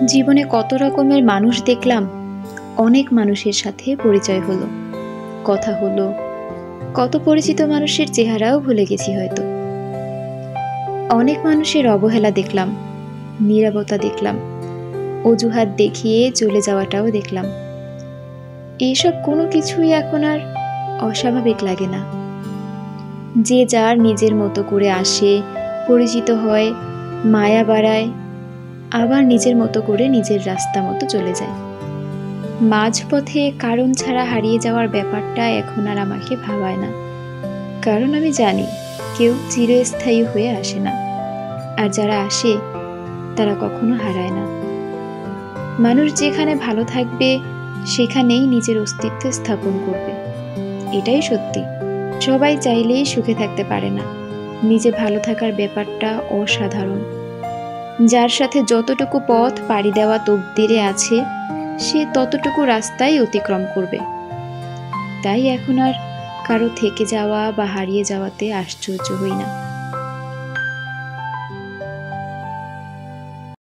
জীবনে কত রকমের মানুষ দেখলাম, অনেক মানুষের সাথে পরিচয় হলো, কথা হলো, কত পরিচিত মানুষের চেহারাও ভুলে গেছি হয়তো। অনেক মানুষের অবহেলা দেখলাম, নীরবতা দেখলাম, অজুহাত দেখিয়ে চলে যাওয়াটাও দেখলাম। এইসব কোনো কিছুই এখন আর অস্বাভাবিক লাগে না। যে যার নিজের মতো করে আসে, পরিচিত হয়, মায়া বাড়ায়, আবার নিজের মতো করে নিজের রাস্তা মতো চলে যায়। মাঝপথে কারণ ছাড়া হারিয়ে যাওয়ার ব্যাপারটা এখন আর আমাকে ভাবায় না, কারণ আমি জানি কেউ চিরস্থায়ী হয়ে আসে না, আর যারা আসে তারা কখনো হারায় না। মানুষ যেখানে ভালো থাকবে সেখানেই নিজের অস্তিত্ব স্থাপন করবে, এটাই সত্যি। সবাই চাইলেই সুখে থাকতে পারে না, নিজে ভালো থাকার ব্যাপারটা অসাধারণ। যার সাথে যতটুকু পথ পাড়ি দেওয়া তকদিরে আছে, সে ততটুকু রাস্তাই অতিক্রম করবে। তাই এখন আর কারো থেকে যাওয়া বা হারিয়ে যাওয়াতে আশ্চর্য হই না।